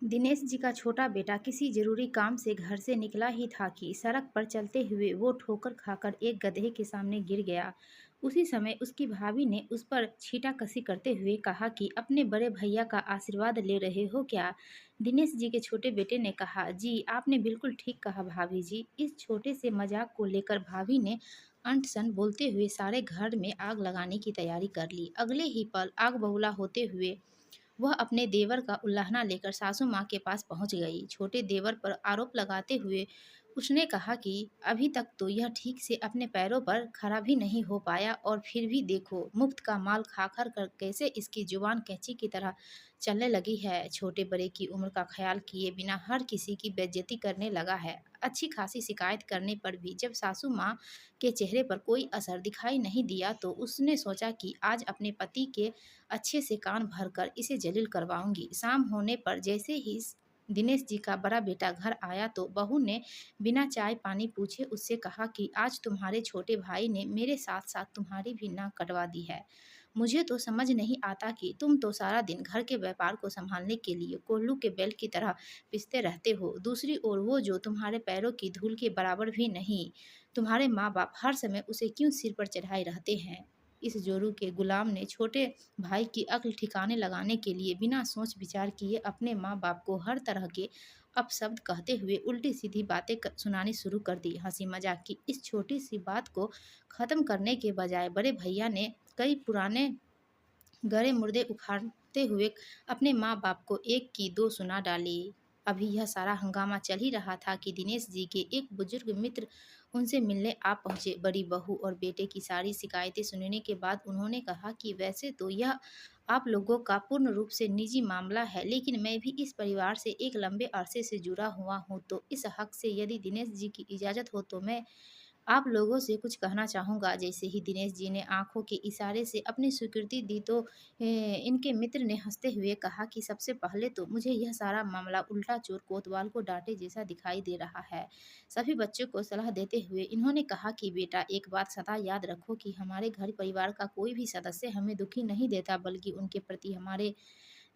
दिनेश जी का छोटा बेटा किसी जरूरी काम से घर से निकला ही था कि सड़क पर चलते हुए वो ठोकर खाकर एक गधे के सामने गिर गया। उसी समय उसकी भाभी ने उस पर छींटाकशी करते हुए कहा कि अपने बड़े भैया का आशीर्वाद ले रहे हो क्या। दिनेश जी के छोटे बेटे ने कहा, जी आपने बिल्कुल ठीक कहा भाभी जी। इस छोटे से मजाक को लेकर भाभी ने अंट सन बोलते हुए सारे घर में आग लगाने की तैयारी कर ली। अगले ही पल आग बबूला होते हुए वह अपने देवर का उल्लाहना लेकर सासू माँ के पास पहुंच गई। छोटे देवर पर आरोप लगाते हुए उसने कहा कि अभी तक तो यह ठीक से अपने पैरों पर खड़ा भी नहीं हो पाया और फिर भी देखो मुफ्त का माल खा कर कैसे इसकी जुबान कैंची की तरह चलने लगी है। छोटे बड़े की उम्र का ख्याल किए बिना हर किसी की बेइज्जती करने लगा है। अच्छी खासी शिकायत करने पर भी जब सासू माँ के चेहरे पर कोई असर दिखाई नहीं दिया तो उसने सोचा कि आज अपने पति के अच्छे से कान भरकर इसे जलील करवाऊंगी। शाम होने पर जैसे ही दिनेश जी का बड़ा बेटा घर आया तो बहू ने बिना चाय पानी पूछे उससे कहा कि आज तुम्हारे छोटे भाई ने मेरे साथ साथ तुम्हारी भी नाक कटवा दी है। मुझे तो समझ नहीं आता कि तुम तो सारा दिन घर के व्यापार को संभालने के लिए कोल्लू के बैल की तरह पिसते रहते हो, दूसरी ओर वो जो तुम्हारे पैरों की धूल के बराबर भी नहीं, तुम्हारे माँ बाप हर समय उसे क्यों सिर पर चढ़ाए रहते हैं। इस जोरू के गुलाम ने छोटे भाई की अक्ल ठिकाने लगाने के लिए बिना सोच विचार किए अपने माँ बाप को हर तरह के अपशब्द कहते हुए उल्टी सीधी बातें सुनानी शुरू कर दी। हंसी मजाक की इस छोटी सी बात को खत्म करने के बजाय बड़े भैया ने कई पुराने गड़े मुर्दे उखाड़ते हुए अपने माँ बाप को एक की दो सुना डाली। अभी यह सारा हंगामा चल ही रहा था कि दिनेश जी के एक बुजुर्ग मित्र उनसे मिलने आ पहुंचे। बड़ी बहू और बेटे की सारी शिकायतें सुनने के बाद उन्होंने कहा कि वैसे तो यह आप लोगों का पूर्ण रूप से निजी मामला है, लेकिन मैं भी इस परिवार से एक लंबे अरसे से जुड़ा हुआ हूँ, तो इस हक से यदि दिनेश जी की इजाज़त हो तो मैं आप लोगों से कुछ कहना चाहूँगा। जैसे ही दिनेश जी ने आँखों के इशारे से अपनी स्वीकृति दी तो इनके मित्र ने हँसते हुए कहा कि सबसे पहले तो मुझे यह सारा मामला उल्टा चोर कोतवाल को डाँटे जैसा दिखाई दे रहा है। सभी बच्चों को सलाह देते हुए इन्होंने कहा कि बेटा एक बात सदा याद रखो कि हमारे घर परिवार का कोई भी सदस्य हमें दुखी नहीं देता, बल्कि उनके प्रति हमारे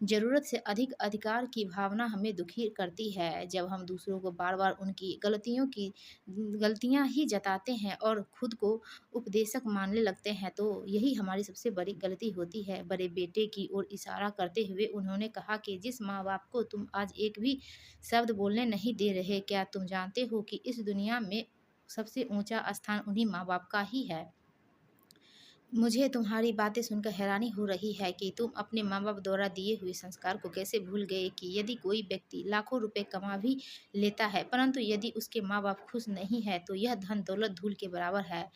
ज़रूरत से अधिक अधिकार की भावना हमें दुखी करती है। जब हम दूसरों को बार-बार उनकी गलतियाँ ही जताते हैं और खुद को उपदेशक मानने लगते हैं, तो यही हमारी सबसे बड़ी गलती होती है। बड़े बेटे की ओर इशारा करते हुए उन्होंने कहा कि जिस माँ-बाप को तुम आज एक भी शब्द बोलने नहीं दे रहे, क्या तुम जानते हो कि इस दुनिया में सबसे ऊँचा स्थान उन्हीं माँ-बाप का ही है। मुझे तुम्हारी बातें सुनकर हैरानी हो रही है कि तुम अपने माँ-बाप द्वारा दिए हुए संस्कार को कैसे भूल गए कि यदि कोई व्यक्ति लाखों रुपए कमा भी लेता है, परंतु यदि उसके माँ-बाप खुश नहीं है, तो यह धन दौलत धूल के बराबर है।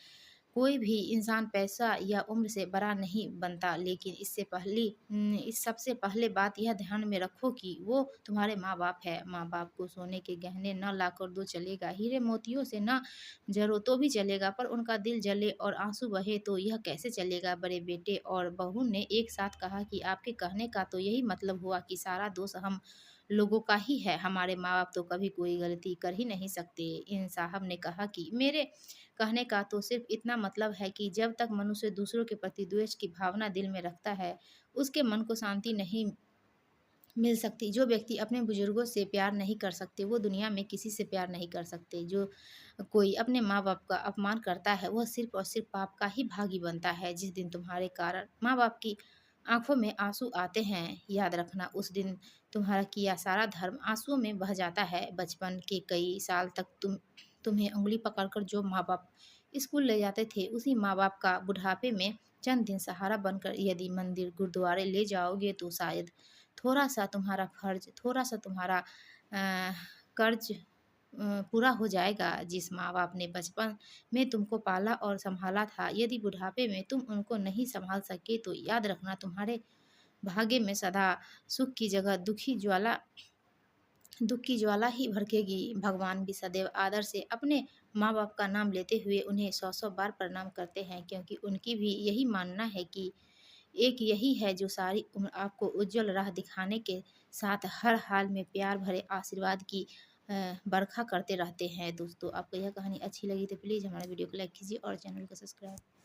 कोई भी इंसान पैसा या उम्र से बड़ा नहीं बनता, लेकिन इस सबसे पहले बात यह ध्यान में रखो कि वो तुम्हारे माँ-बाप है। माँ-बाप को सोने के गहने न लाकर दो चलेगा, हीरे मोतियों से न जरो तो भी चलेगा, पर उनका दिल जले और आंसू बहे तो यह कैसे चलेगा। बड़े बेटे और बहू ने एक साथ कहा कि आपके कहने का तो यही मतलब हुआ कि सारा दोष हम लोगों का ही है, हमारे माँ-बाप तो कभी कोई गलती कर ही नहीं सकते। इन साहब ने कहा कि मेरे कहने का तो सिर्फ इतना मतलब है कि जब तक मनुष्य दूसरों के प्रति द्वेष की भावना दिल में रखता है, उसके मन को शांति नहीं मिल सकती। जो व्यक्ति अपने बुजुर्गों से प्यार नहीं कर सकते, वो दुनिया में किसी से प्यार नहीं कर सकते। जो कोई अपने माँ-बाप का अपमान करता है, वह सिर्फ़ और सिर्फ़ पाप का ही भागी बनता है। जिस दिन तुम्हारे कारण माँ-बाप की आँखों में आँसू आते हैं, याद रखना उस दिन तुम्हारा किया सारा धर्म आँसुओं में बह जाता है। बचपन के कई साल तक तुम्हें उँगली पकड़कर जो माँ-बाप स्कूल ले जाते थे, उसी माँ-बाप का बुढ़ापे में चंद दिन सहारा बनकर यदि मंदिर, गुरुद्वारे ले जाओगे तो शायद थोड़ा-सा तुम्हारा फ़र्ज़, थोड़ा-सा तुम्हारा कर्ज़ पूरा हो जाएगा। जिस माँ-बाप ने बचपन में तुमको पाला और सँभाला था, यदि बुढ़ापे में तुम उनको नहीं सँभाल सके, तो याद रखना तुम्हारे भाग्य में सदा सुख की जगह दुःख की ज्वाला ही भड़केगी। भगवान भी सदैव आदर से अपने माँ-बाप का नाम लेते हुए उन्हें सौ-सौ बार प्रणाम करते हैं, क्योंकि उनकी भी यही मानना है कि एक यही है जो सारी उम्र आपको उज्ज्वल राह दिखाने के साथ हर हाल में प्यार भरे आशीर्वाद की बरखा करते रहते हैं। दोस्तों, आपको यह कहानी अच्छी लगी तो प्लीज़ हमारे वीडियो को लाइक कीजिए और चैनल को सब्सक्राइब